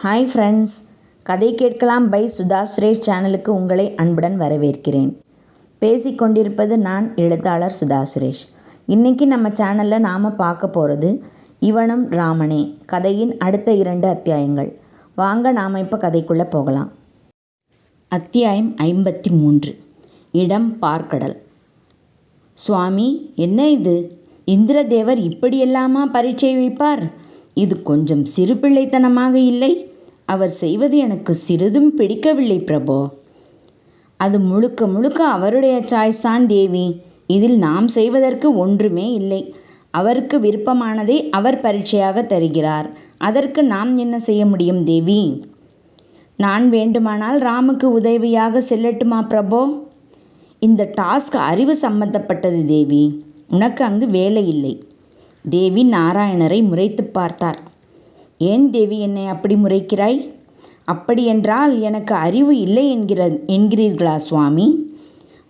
Hi friends, கதை கேட்கலாம் by Sudha Suresh சேனலுக்கு உங்களை அன்புடன் வரவேற்கிறேன். பேசிக்கொண்டிருப்பது நான் எழுத்தாளர் சுதா சுரேஷ். இன்றைக்கி நம்ம சேனலில் நாம் பார்க்க போகிறது இவனும் ராமனே கதையின் அடுத்த 2 அத்தியாயங்கள். வாங்க நாம் இப்போ கதைக்குள்ளே போகலாம். அத்தியாயம் 53. இடம் பார்க்கடல். சுவாமி, என்ன இது? இந்திரதேவர் இப்படியெல்லாமா பரீட்சை வைப்பார்? இது கொஞ்சம் சிறு பிள்ளைத்தனமாக இல்லை? அவர் செய்வது எனக்கு சிறிதும் பிடிக்கவில்லை பிரபோ. அது முழுக்க முழுக்க அவருடைய சாய்ஸ் தான் தேவி. இதில் நாம் செய்வதற்கு ஒன்றுமே இல்லை. அவருக்கு விருப்பமானதை அவர் பரீட்சையாக தருகிறார். அதற்கு நாம் என்ன செய்ய முடியும் தேவி? நான் வேண்டுமானால் ராமுக்கு உதவியாக செல்லட்டுமா பிரபோ? இந்த டாஸ்க் அறிவு சம்பந்தப்பட்டது தேவி. உனக்கு அங்கு வேலை இல்லை. தேவி நாராயணரை முறைத்து பார்த்தார். ஏன் தேவி என்னை அப்படி முறைக்கிறாய்? அப்படியென்றால் எனக்கு அறிவு இல்லை என்கிறீர்களா சுவாமி?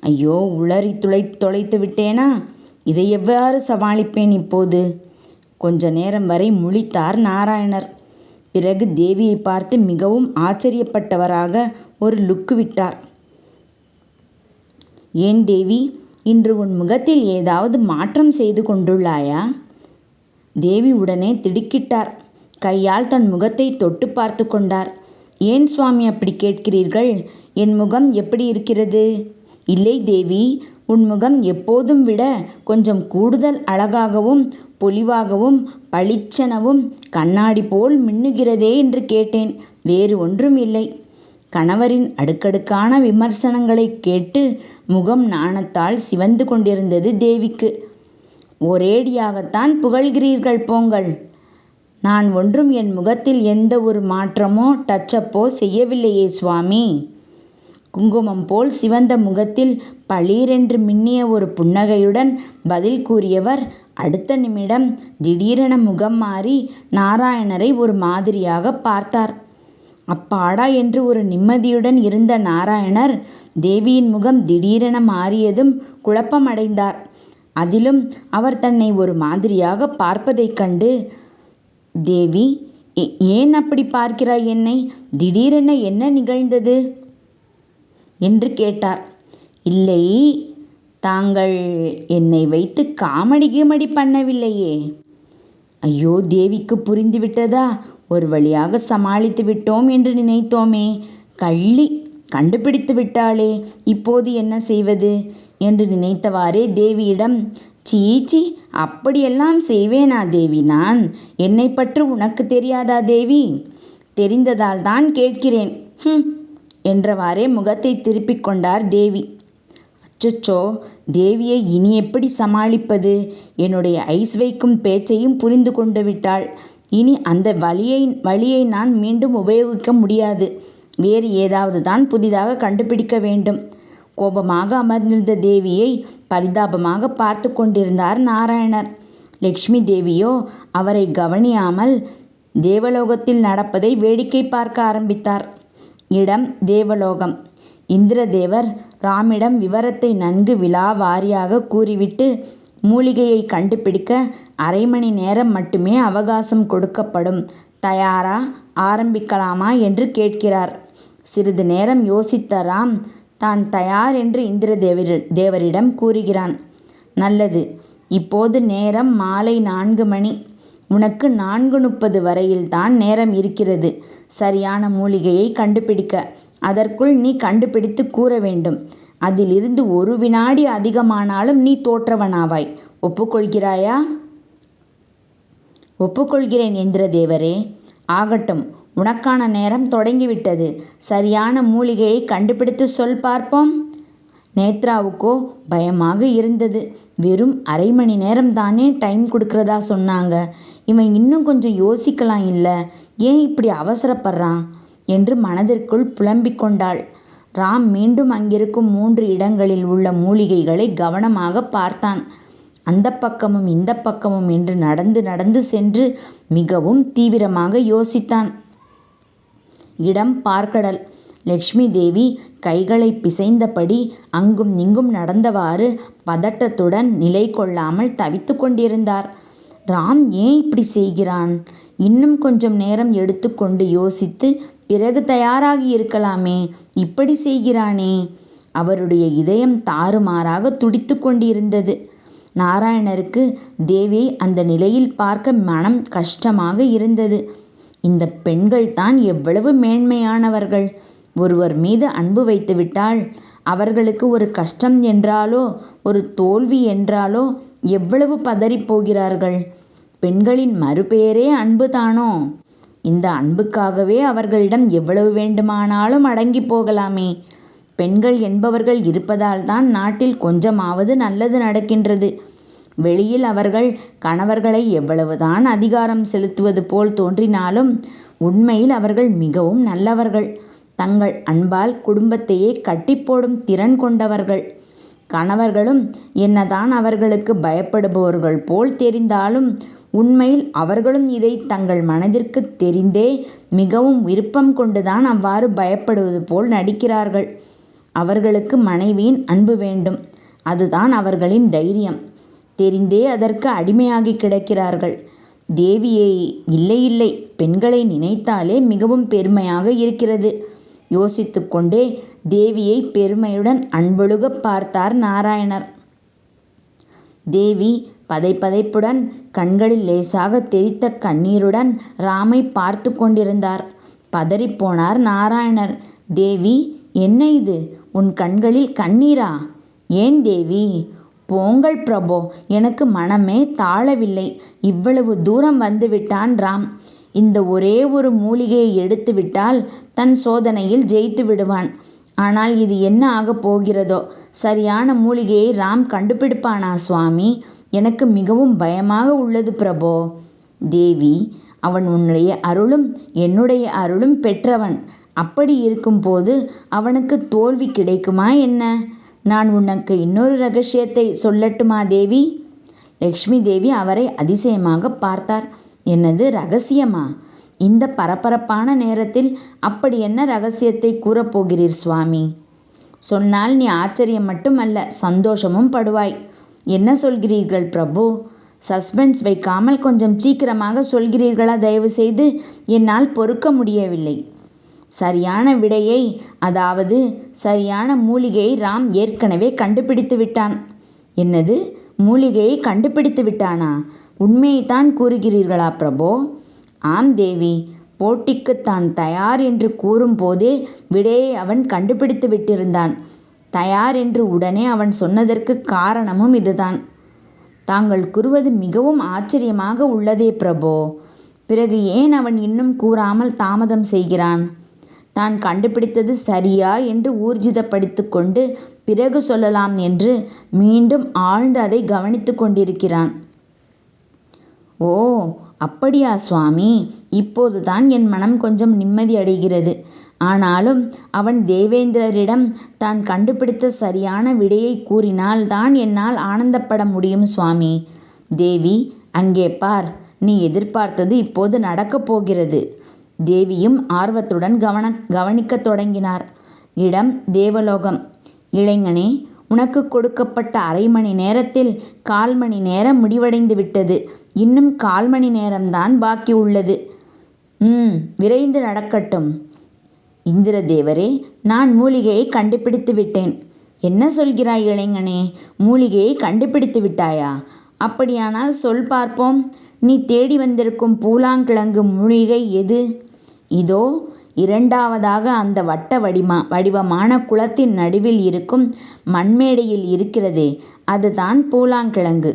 ஐயோ, உளறி தொலைத்து விட்டேனா? இதை எவ்வாறு சமாளிப்பேன் இப்போது? கொஞ்ச நேரம் வரை முழித்தார் நாராயணர். பிறகு தேவியை பார்த்து மிகவும் ஆச்சரியப்பட்டவராக ஒரு லுக்கு விட்டார். ஏன் தேவி, இன்று உன் முகத்தில் ஏதாவது மாற்றம் செய்து கொண்டுள்ளாயா? தேவி உடனே திடுக்கிட்டார். கையால் தன் முகத்தை தொட்டு பார்த்து கொண்டார். ஏன் சுவாமி அப்படி கேட்கிறீர்கள்? என் முகம் எப்படி இருக்கிறது? இல்லை தேவி, உன் முகம் எப்போதும் விட கொஞ்சம் கூடுதல் அழகாகவும் பொலிவாகவும் பளிச்செனவும் கண்ணாடி போல் மின்னுகிறதே என்று கேட்டேன். வேறு ஒன்றும் இல்லை. கணவரின் அடுக்கடுக்கான விமர்சனங்களை கேட்டு முகம் நாணத்தால் சிவந்து கொண்டிருந்தது தேவிக்கு. ஒரேடியாகத்தான் புகழ்கிறீர்கள் போங்கள். நான் ஒன்றும் என் முகத்தில் எந்த ஒரு மாற்றமோ டச்சப்போ செய்யவில்லையே சுவாமி. குங்குமம் போல் சிவந்த முகத்தில் பளீரென்று மின்னிய ஒரு புன்னகையுடன் பதில் கூறியவர் அடுத்த நிமிடம் திடீரென முகம் மாறி நாராயணரை ஒரு மாதிரியாக பார்த்தார். அப்பாடா என்று ஒரு நிம்மதியுடன் இருந்த நாராயணர் தேவியின் முகம் திடீரென மாறியதும் குழப்பமடைந்தார். அதிலும் அவர் தன்னை ஒரு மாதிரியாக பார்ப்பதைக் கண்டு, தேவி, ஏன் அப்படி பார்க்கிறாய் என்னை? திடீரென என்ன நிகழ்ந்தது என்று கேட்டார். இல்லை, தாங்கள் என்னை வைத்து காமெடி கீமடி பண்ணவில்லையே. ஐயோ, தேவிக்கு புரிந்துவிட்டதா? ஒரு வழியாக சமாளித்து விட்டோம் என்று நினைத்தோமே. கள்ளி கண்டுபிடித்து விட்டாளே, இப்போது என்ன செய்வது என்று நினைத்தவாறே தேவியிடம், சீச்சி, அப்படியெல்லாம் செய்வேனா தேவி நான்? என்னை பற்றி உனக்கு தெரியாதா தேவி? தெரிந்ததால் தான் கேட்கிறேன் என்றவாறே முகத்தை திருப்பிக் கொண்டார் தேவி. அச்சச்சோ, தேவியை இனி எப்படி சமாளிப்பது? என்னுடைய ஐஸ் வைக்கும் பேச்சையும் புரிந்து கொண்டு விட்டாள். இனி அந்த வழியை நான் மீண்டும் உபயோகிக்க முடியாது. வேறு ஏதாவது தான் புதிதாக கண்டுபிடிக்க வேண்டும். கோபமாக அமர்ந்திருந்த தேவியை பரிதாபமாக பார்த்து கொண்டிருந்தார் நாராயணர். லக்ஷ்மி தேவியோ அவரை கவனியாமல் தேவலோகத்தில் நடப்பதை வேடிக்கை பார்க்க ஆரம்பித்தார். இடம் தேவலோகம். இந்திரதேவர் ராமிடம் விவரத்தை நன்கு விலாவாரியாக கூறிவிட்டு மூலிகையை கண்டுபிடிக்க 1/2 மணி நேரம் மட்டுமே அவகாசம் கொடுக்கப்படும். தயாரா, ஆரம்பிக்கலாமா என்று கேட்கிறார். சிறிது நேரம் யோசித்த ராம் தான் தயார் என்று இந்திரதேவரிடம் கூறுகிறான். நல்லது, இப்போது நேரம் மாலை 4 மணி. உனக்கு 4:30 வரையில்தான் நேரம் இருக்கிறது சரியான மூலிகையை கண்டுபிடிக்க. அதற்குள் நீ கண்டுபிடித்து கூற வேண்டும். அதிலிருந்து 1 வினாடி அதிகமானாலும் நீ தோற்றவனாவாய். ஒப்புக்கொள்கிறாயா? ஒப்புக்கொள்கிறேன் இந்திரதேவரே. ஆகட்டும், உனக்கான நேரம் தொடங்கிவிட்டது. சரியான மூலிகையை கண்டுபிடித்து சொல் பார்ப்போம். நேத்ராவுக்கோ பயமாக இருந்தது. வெறும் 1/2 மணி நேரம் தானே டைம் கொடுக்கறதா சொன்னாங்க. இவன் இன்னும் கொஞ்சம் யோசிக்கலாம் இல்லை? ஏன் இப்படி அவசரப்படுறான் என்று மனதிற்குள் புலம்பிக் கொண்டாள். ராம் மீண்டும் அங்கிருக்கும் 3 இடங்களில் உள்ள மூலிகைகளை கவனமாக பார்த்தான். அந்த பக்கமும் இந்த பக்கமும் என்று நடந்து சென்று மிகவும் தீவிரமாக யோசித்தான். இடம் பார்க்கடல். லக்ஷ்மி தேவி கைகளை பிசைந்தபடி அங்கும் இங்கும் நடந்தவாறு பதட்டத்துடன் நிலை கொள்ளாமல் தவித்து கொண்டிருந்தார். ராம் ஏன் இப்படி செய்கிறான்? இன்னும் கொஞ்சம் நேரம் எடுத்துக்கொண்டு யோசித்து பிறகு தயாராகி இருக்கலாமே. இப்படி செய்கிறானே. அவருடைய இதயம் தாறுமாறாக துடித்து கொண்டிருந்தது. நாராயணருக்கு தேவியை அந்த நிலையில் பார்க்க மனம் கஷ்டமாக இருந்தது. இந்த பெண்கள் தான் எவ்வளவு மேன்மையானவர்கள்! ஒருவர் மீது அன்பு வைத்துவிட்டால் அவர்களுக்கு ஒரு கஷ்டம் என்றாலோ ஒரு தோல்வி என்றாலோ எவ்வளவு பதறிப்போகிறார்கள். பெண்களின் மறுபெயரே அன்பு தானோ? இந்த அன்புக்காகவே அவர்களிடம் எவ்வளவு வேண்டுமானாலும் அடங்கி போகலாமே. பெண்கள் என்பவர்கள் இருப்பதால் தான் நாட்டில் கொஞ்சமாவது நல்லது நடக்கின்றது. வெளியில் அவர்கள் கணவர்களை எவ்வளவுதான் அதிகாரம் செலுத்துவது போல் தோன்றினாலும் உண்மையில் அவர்கள் மிகவும் நல்லவர்கள். தங்கள் அன்பால் குடும்பத்தையே கட்டிப்போடும் திறன் கொண்டவர்கள். கணவர்களும் என்னதான் அவர்களுக்கு பயப்படுபவர்கள் போல் தெரிந்தாலும் உண்மையில் அவர்களும் இதை தங்கள் மனதிற்கு தெரிந்தே மிகவும் விருப்பம் கொண்டுதான் அவ்வாறு பயப்படுவது போல் நடிக்கிறார்கள். அவர்களுக்கு மனைவியின் அன்பு வேண்டும். அதுதான் அவர்களின் தைரியம். தெரிந்தே அதற்கு அடிமையாகி கிடக்கிறார்கள். தேவியை இல்லை இல்லை, பெண்களை நினைத்தாலே மிகவும் பெருமையாக இருக்கிறது. யோசித்து கொண்டே தேவியை பெருமையுடன் அன்பொழுக பார்த்தார் நாராயணர். தேவி பதைப்புடன் கண்களில் லேசாக தெரித்த கண்ணீருடன் ராமை பார்த்து கொண்டிருந்தார். பதறிப்போனார் நாராயணர். தேவி, என்ன இது? உன் கண்களில் கண்ணீரா? ஏன் தேவி? போங்கள் பிரபோ, எனக்கு மனமே தாழவில்லை. இவ்வளவு தூரம் வந்துவிட்டான் ராம். இந்த ஒரே ஒரு மூலிகையை எடுத்து விட்டால் தன் சோதனையில் ஜெயித்து விடுவான். ஆனால் இது என்ன ஆகப் போகிறதோ? சரியான மூலிகையை ராம் கண்டுபிடிப்பானா சுவாமி? எனக்கு மிகவும் பயமாக உள்ளது பிரபோ. தேவி, அவன் உன்னுடைய அருளும் என்னுடைய அருளும் பெற்றவன். அப்படி இருக்கும்போது அவனுக்கு தோல்வி கிடைக்குமா என்ன? நான் உனக்கு இன்னொரு ரகசியத்தை சொல்லட்டுமா தேவி? லக்ஷ்மி தேவி அவரை அதிசயமாக பார்த்தார். என்னது ரகசியமா? இந்த பரபரப்பான நேரத்தில் அப்படி என்ன ரகசியத்தை கூறப்போகிறீர் சுவாமி? சொன்னால் நீ ஆச்சரியம் மட்டுமல்ல, சந்தோஷமும் படுவாய். என்ன சொல்கிறீர்கள் பிரபு? சஸ்பென்ஸ் வைக்காமல் கொஞ்சம் சீக்கிரமாக சொல்கிறீர்களா தயவு செய்து? என்னால் பொறுக்க முடியவில்லை. சரியான விடையை, அதாவது சரியான மூலிகையை ராம் ஏற்கனவே கண்டுபிடித்து விட்டான். என்னது? மூலிகையை கண்டுபிடித்து விட்டானா? உண்மையைத்தான் கூறுகிறீர்களா பிரபோ? ஆம் தேவி. போட்டிக்கு தான் தயார் என்று கூறும்போதே விடையை அவன் கண்டுபிடித்து விட்டிருந்தான். தயார் என்று உடனே அவன் சொன்னதற்கு காரணமும் இதுதான். தாங்கள் கூறுவது மிகவும் ஆச்சரியமாக உள்ளதே பிரபோ. பிறகு ஏன் அவன் இன்னும் கூறாமல் தாமதம் செய்கிறான்? தான் கண்டுபிடித்தது சரியா என்று ஊர்ஜிதப்படுத்தி கொண்டு பிறகு சொல்லலாம் என்று மீண்டும் ஆழ்ந்து அதை கவனித்து கொண்டிருக்கிறான். ஓ, அப்படியா சுவாமி? இப்போதுதான் என் மனம் கொஞ்சம் நிம்மதி அடைகிறது. ஆனாலும் அவன் தேவேந்திரரிடம் தான் கண்டுபிடித்த சரியான விடையை கூறினால் தான் என்னால் ஆனந்தப்பட முடியும் சுவாமி. தேவி, அங்கே பார், நீ எதிர்பார்த்தது இப்போது நடக்கப் போகிறது. தேவியும் ஆர்வத்துடன் கவனிக்கத் தொடங்கினார். இடம் தேவலோகம். இளைஞனே, உனக்கு கொடுக்கப்பட்ட அரை மணி நேரத்தில் 1/4 மணி நேரம் முடிவடைந்து விட்டது. இன்னும் 1/4 மணி நேரம்தான் பாக்கி உள்ளது. விரைந்து நடக்கட்டும். இந்திரதேவரே, நான் மூலிகையை கண்டுபிடித்து விட்டேன். என்ன சொல்கிறாய் இளைஞனே? மூலிகையை கண்டுபிடித்து விட்டாயா? அப்படியானால் சொல் பார்ப்போம். நீ தேடி வந்திருக்கும் பூலாங்கிழங்கு மூலிகை எது? இதோ இரண்டாவதாக அந்த வட்ட வடிவமான குளத்தின் நடுவில் இருக்கும் மண்மேடையில் இருக்கிறதே, அதுதான் பூலாங்கிழங்கு.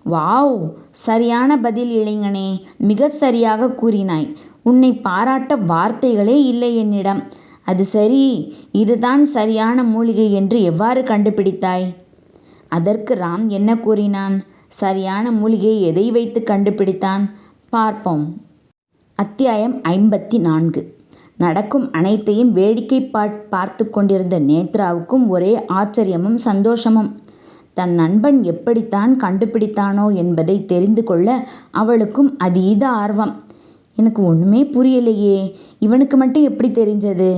வாவ், சரியான பதில் இளைஞனே. மிக சரியாக கூறினாய். உன்னை பாராட்ட வார்த்தைகளே இல்லை என்னிடம். அது சரி, இதுதான் சரியான மூலிகை என்று எவ்வாறு கண்டுபிடித்தாய்? அதற்கு ராம் என்ன கூறினான்? சரியான மூலிகையை எதை வைத்து கண்டுபிடித்தான்? பார்ப்போம். அத்தியாயம் 54. நடக்கும் அனைத்தையும் வேடிக்கை பார்த்து கொண்டிருந்த நேத்ராவுக்கும் ஒரே ஆச்சரியமும் சந்தோஷமும். தன் நண்பன் எப்படித்தான் கண்டுபிடித்தானோ என்பதை தெரிந்து கொள்ள அவளுக்கும் அதீத ஆர்வம். எனக்கு ஒன்றுமே புரியலையே, இவனுக்கு மட்டும் எப்படி தெரிஞ்சது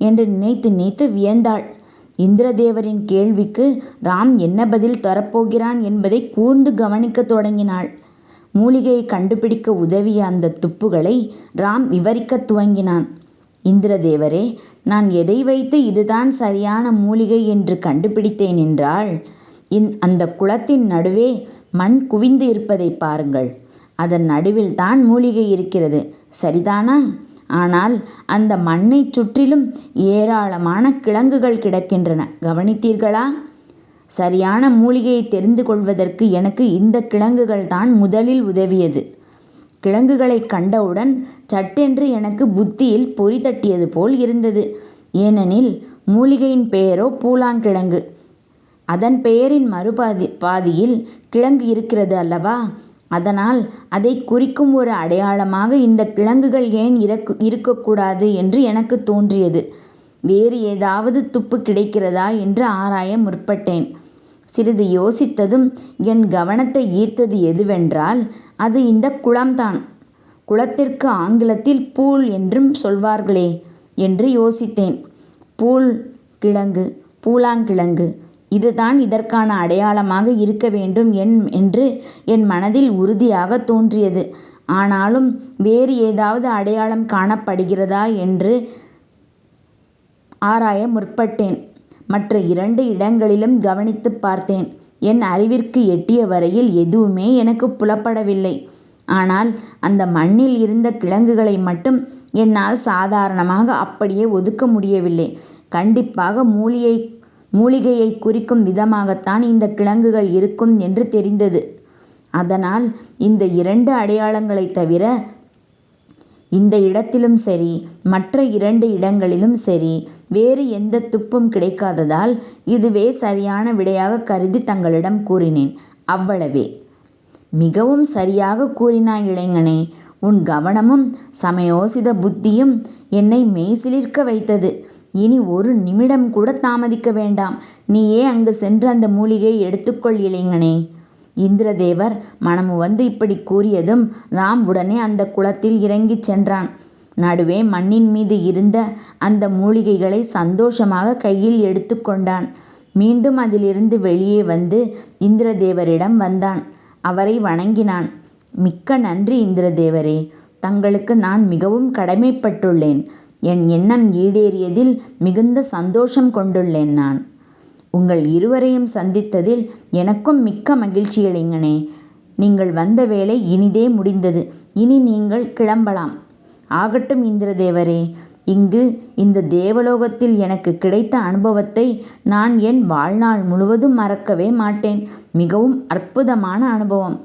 என்று நினைத்து வியந்தாள். இந்திரதேவரின் கேள்விக்கு ராம் என்ன பதில் தரப்போகிறான் என்பதை கூர்ந்து கவனிக்க தொடங்கினாள். மூலிகையை கண்டுபிடிக்க உதவிய அந்த துப்புகளை ராம் விவரிக்கத் துவங்கினான். இந்திரதேவரே, நான் எதை வைத்து இதுதான் சரியான மூலிகை என்று கண்டுபிடித்தேன் என்றால், அந்த குளத்தின் நடுவே மண் குவிந்து இருப்பதை பாருங்கள். அதன் நடுவில் தான் மூலிகை இருக்கிறது, சரிதானா? ஆனால் அந்த மண்ணைச் சுற்றிலும் ஏராளமான கிழங்குகள் கிடக்கின்றன, கவனித்தீர்களா? சரியான மூலிகையை தெரிந்து கொள்வதற்கு எனக்கு இந்த கிழங்குகள் தான் முதலில் உதவியது. கிழங்குகளை கண்டவுடன் சட்டென்று எனக்கு புத்தியில் பொறி தட்டியது போல் இருந்தது. ஏனெனில் மூலிகையின் பெயரோ பூலாங்கிழங்கு. அதன் பெயரின் பாதியில் கிழங்கு இருக்கிறது அல்லவா? அதனால் அதை குறிக்கும் ஒரு அடையாளமாக இந்த கிழங்குகள் ஏன் இருக்கக்கூடாது என்று எனக்கு தோன்றியது. வேறு ஏதாவது துப்பு கிடைக்கிறதா என்று ஆராய முற்பட்டேன். சிறிது யோசித்ததும் என் கவனத்தை ஈர்த்தது எதுவென்றால், அது இந்த குளம்தான். குளத்திற்கு ஆங்கிலத்தில் பூல் என்றும் சொல்வார்களே என்று யோசித்தேன். பூலாங்கிழங்கு இதுதான் இதற்கான அடையாளமாக இருக்க வேண்டும் என்று என் மனதில் உறுதியாக தோன்றியது. ஆனாலும் வேறு ஏதாவது அடையாளம் காணப்படுகிறதா என்று ஆராய முற்பட்டேன். மற்ற 2 இடங்களிலும் கவனித்து பார்த்தேன். என் அறிவிற்கு எட்டிய வரையில் எதுவுமே எனக்கு புலப்படவில்லை. ஆனால் அந்த மண்ணில் இருந்த கிழங்குகளை மட்டும் என்னால் சாதாரணமாக அப்படியே ஒதுக்க முடியவில்லை. கண்டிப்பாக மூலிகையை குறிக்கும் விதமாகத்தான் இந்த கிழங்குகள் இருக்கும் என்று தெரிந்தது. அதனால் இந்த 2 அடையாளங்களை தவிர இந்த இடத்திலும் சரி, மற்ற 2 இடங்களிலும் சரி, வேறு எந்த துப்பும் கிடைக்காததால் இதுவே சரியான விடையாக கருதி தங்களிடம் கூறினேன். அவ்வளவே. மிகவும் சரியாக கூறினாய் இளைஞனே. உன் கவனமும் சமயோசித புத்தியும் என்னை மெய்சிலிர்க்க வைத்தது. இனி ஒரு நிமிடம் கூட தாமதிக்க வேண்டாம். நீயே அங்கு சென்று அந்த மூலிகையை எடுத்துக்கொள் இளைஞனே. இந்திரதேவர் மனமு வந்து இப்படி கூறியதும் ராம் உடனே அந்த குளத்தில் இறங்கிச் சென்றான். நடுவே மண்ணின் மீது இருந்த அந்த மூலிகைகளை சந்தோஷமாக கையில் எடுத்து கொண்டான். மீண்டும் அதிலிருந்து வெளியே வந்து இந்திரதேவரிடம் வந்தான். அவரை வணங்கினான். மிக்க நன்றி இந்திரதேவரே. தங்களுக்கு நான் மிகவும் கடமைப்பட்டுள்ளேன். என் எண்ணம் ஈடேறியதில் மிகுந்த சந்தோஷம் கொண்டுள்ளேன். நான் உங்கள் இருவரையும் சந்தித்ததில் எனக்கும் மிக்க மகிழ்ச்சி இளைஞனே. நீங்கள் வந்த வேலை இனிதே முடிந்தது. இனி நீங்கள் கிளம்பலாம். ஆகட்டும் இந்திரதேவரே. இந்த தேவலோகத்தில் எனக்கு கிடைத்த அனுபவத்தை நான் என் வாழ்நாள் முழுவதும் மறக்கவே மாட்டேன். மிகவும் அற்புதமான அனுபவம்.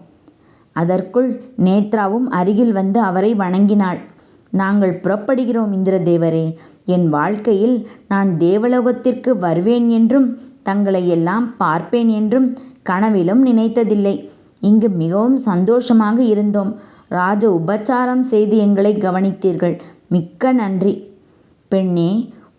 அதற்குள் நேத்ராவும் அருகில் வந்து அவரை வணங்கினாள். நாங்கள் புறப்படுகிறோம் இந்திரதேவரே. என் வாழ்க்கையில் நான் தேவலோகத்திற்கு வருவேன் என்றும் தங்களை எல்லாம் பார்ப்பேன் என்றும் கனவிலும் நினைத்ததில்லை. இங்கு மிகவும் சந்தோஷமாக இருந்தோம். ராஜ உபச்சாரம் செய்து எங்களை கவனித்தீர்கள். மிக்க நன்றி. பெண்ணே,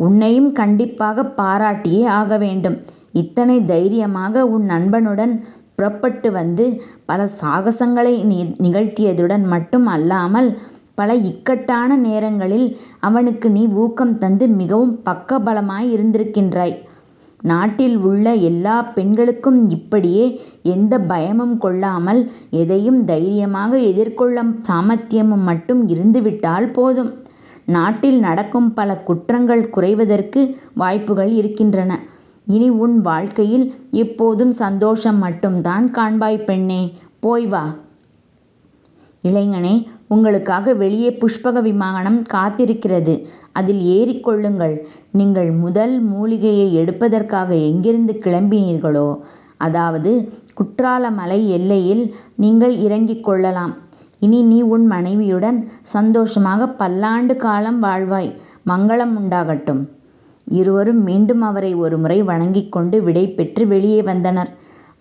உன்னையும் கண்டிப்பாக பாராட்டியே ஆக வேண்டும். இத்தனை தைரியமாக உன் நண்பனுடன் புறப்பட்டு வந்து பல சாகசங்களை நிகழ்த்தியதுடன் மட்டும் அல்லாமல் பல இக்கட்டான நேரங்களில் அவனுக்கு நீ ஊக்கம் தந்து மிகவும் பக்கபலமாய் இருந்திருக்கின்றாய். நாட்டில் உள்ள எல்லா பெண்களுக்கும் இப்படியே எந்த பயமும் கொள்ளாமல் எதையும் தைரியமாக எதிர்கொள்ளும் சாமர்த்தியமும் மட்டும் இருந்துவிட்டால் போதும். நாட்டில் நடக்கும் பல குற்றங்கள் குறைவதற்கு வாய்ப்புகள் இருக்கின்றன. இனி உன் வாழ்க்கையில் எப்போதும் சந்தோஷம் மட்டும்தான் காண்பாய் பெண்ணே. போய் வா. இளைஞனே, உங்களுக்காக வெளியே புஷ்பக விமானம் காத்திருக்கிறது. அதில் ஏறிக்கொள்ளுங்கள். நீங்கள் முதல் மூலிகையை எடுப்பதற்காக எங்கிருந்து கிளம்பினீர்களோ, அதாவது குற்றாலமலை எல்லையில் நீங்கள் இறங்கிக் கொள்ளலாம். இனி நீ உன் மனைவியுடன் சந்தோஷமாக பல்லாண்டு காலம் வாழ்வாய். மங்களம் உண்டாகட்டும். இருவரும் மீண்டும் அவரை ஒருமுறை வணங்கிக் கொண்டு விடை பெற்று வெளியே வந்தனர்.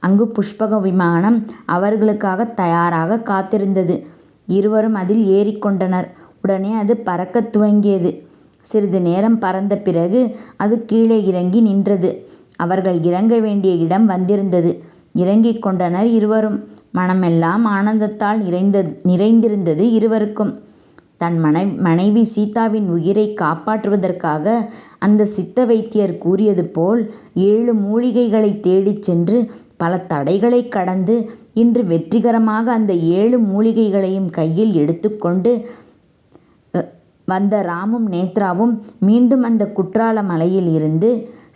அங்கு புஷ்பக விமானம் அவர்களுக்காக தயாராக காத்திருந்தது. இருவரும் அதில் ஏறிக்கொண்டனர். உடனே அது பறக்கத் துவங்கியது. சிறிது நேரம் பறந்த பிறகு அது கீழே இறங்கி நின்றது. அவர்கள் இறங்க வேண்டிய இடம் வந்திருந்தது. இறங்கிக் கொண்டனர் இருவரும். மனமெல்லாம் ஆனந்தத்தால் நிறைந்திருந்தது இருவருக்கும். தன் மனைவி சீதாவின் உயிரை காப்பாற்றுவதற்காக அந்த சித்த வைத்தியர் கூறியது போல் 7 மூலிகைகளை தேடிச் சென்று பல தடைகளை கடந்து இன்று வெற்றிகரமாக அந்த 7 மூலிகைகளையும் கையில் எடுத்துக்கொண்டு வந்த ராமும் நேத்ராவும் மீண்டும் அந்த குற்றால மலையில் இருந்து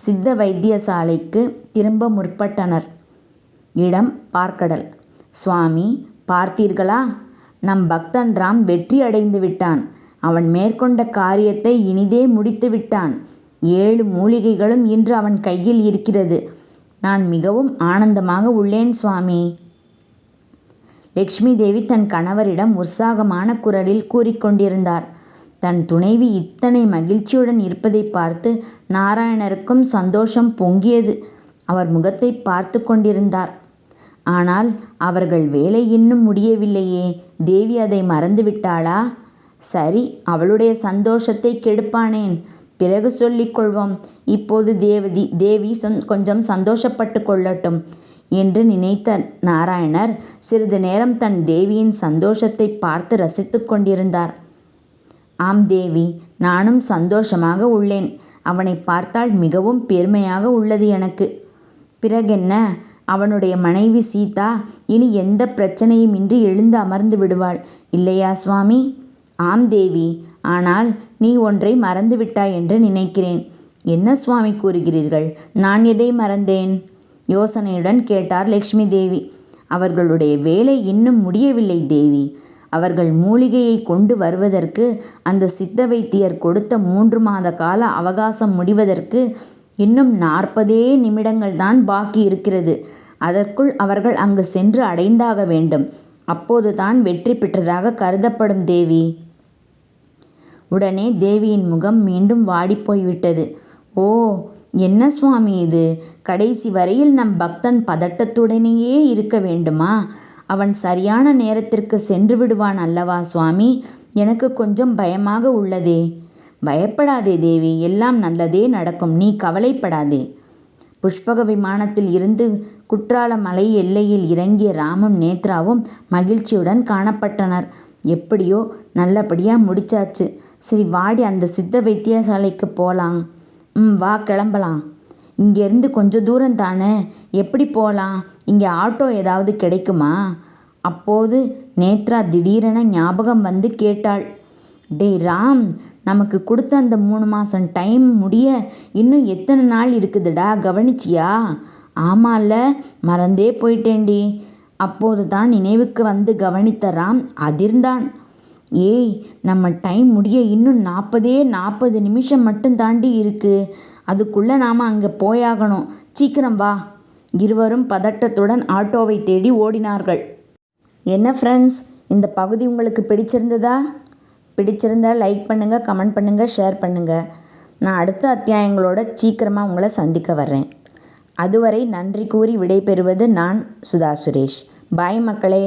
சித்த வைத்தியசாலைக்கு திரும்ப முற்பட்டனர். இடம் பார்க்கடல். சுவாமி, பார்த்தீர்களா? நம் பக்தன் ராம் வெற்றி அடைந்து விட்டான். அவன் மேற்கொண்ட காரியத்தை இனிதே முடித்து விட்டான். 7 மூலிகைகளும் இன்று அவன் கையில் இருக்கிறது. நான் மிகவும் ஆனந்தமாக உள்ளேன் சுவாமி. லக்ஷ்மி தேவி தன் கணவரிடம் உற்சாகமான குரலில் கூறிக்கொண்டிருந்தார். தன் துணைவி இத்தனை மகிழ்ச்சியுடன் இருப்பதை பார்த்து நாராயணருக்கும் சந்தோஷம் பொங்கியது. அவர் முகத்தை பார்த்து கொண்டிருந்தார். ஆனால் அவர்கள் வேலை இன்னும் முடியவில்லையே. தேவி அதை மறந்துவிட்டாளா? சரி, அவளுடைய சந்தோஷத்தை கெடுப்பானேன், பிறகு சொல்லிக் கொள்வோம். இப்போது தேவி கொஞ்சம் சந்தோஷப்பட்டு கொள்ளட்டும் என்று நினைத்த நாராயணர் சிறிது நேரம் தன் தேவியின் சந்தோஷத்தை பார்த்து ரசித்து கொண்டிருந்தார். ஆம் தேவி, நானும் சந்தோஷமாக உள்ளேன். அவனை பார்த்தால் மிகவும் பெருமையாக உள்ளது எனக்கு. பிறகென்ன, அவனுடைய மனைவி சீதா இனி எந்த பிரச்சனையுமின்றி எழுந்து அமர்ந்து விடுவாள் இல்லையா சுவாமி? ஆம் தேவி, ஆனால் நீ ஒன்றை மறந்துவிட்டாய் என்று நினைக்கிறேன். என்ன சுவாமி கூறுகிறீர்கள்? நான் எதை மறந்தேன்? யோசனையுடன் கேட்டார் லக்ஷ்மி தேவி. அவர்களுடைய வேலை இன்னும் முடியவில்லை தேவி. அவர்கள் மூலிகையை கொண்டு வருவதற்கு அந்த சித்த வைத்தியர் கொடுத்த 3 மாத கால அவகாசம் முடிவதற்கு இன்னும் 40 நிமிடங்கள் தான் பாக்கி இருக்கிறது. அதற்குள் அவர்கள் அங்கு சென்று அடைந்தாக வேண்டும். அப்போதுதான் வெற்றி பெற்றதாக கருதப்படும் தேவி. உடனே தேவியின் முகம் மீண்டும் வாடிப்போய்விட்டது. ஓ, என்ன சுவாமி இது? கடைசி வரையில் நம் பக்தன் பதட்டத்துடனேயே இருக்க வேண்டுமா? அவன் சரியான நேரத்திற்கு சென்று விடுவான் அல்லவா சுவாமி? எனக்கு கொஞ்சம் பயமாக உள்ளதே. பயப்படாதே தேவி, எல்லாம் நல்லதே நடக்கும். நீ கவலைப்படாதே. புஷ்பக விமானத்தில் இருந்து குற்றால மலை எல்லையில் இறங்கிய ராமும் நேத்ராவும் மகிழ்ச்சியுடன் காணப்பட்டனர். எப்படியோ நல்லபடியாக முடிச்சாச்சு. சரி, வாடி அந்த சித்த வைத்தியசாலைக்கு போகலாம். வா, கிளம்பலாம். இங்கேருந்து கொஞ்சம் தூரம் தானே, எப்படி போகலாம்? இங்கே ஆட்டோ ஏதாவது கிடைக்குமா? அப்போது நேத்ரா திடீரென ஞாபகம் வந்து கேட்டாள். டேய் ராம், நமக்கு கொடுத்த அந்த 3 மாதம் டைம் முடிய இன்னும் எத்தனை நாள் இருக்குதுடா, கவனிச்சியா? ஆமால்ல, மறந்தே போயிட்டேன்டி. அப்போது தான் நினைவுக்கு வந்து கவனித்த ராம் அதிர்ந்தான். ஏய், நம்ம டைம் முடிய இன்னும் 40 நிமிஷம் மட்டும் தாண்டி இருக்கு. அதுக்குள்ளே நாம் அங்கே போயாகணும். சீக்கிரம் வா. இருவரும் பதட்டத்துடன் ஆட்டோவை தேடி ஓடினார்கள். என்ன ஃப்ரெண்ட்ஸ், இந்த பகுதி உங்களுக்கு பிடிச்சிருந்ததா? பிடிச்சிருந்தால் லைக் பண்ணுங்கள், கமெண்ட் பண்ணுங்கள், ஷேர் பண்ணுங்கள். நான் அடுத்த அத்தியாயங்களோட சீக்கிரமாக உங்களை சந்திக்க வர்றேன். அதுவரை நன்றி கூறி விடைபெறுவது நான் சுதா சுரேஷ். பாய் மக்களே.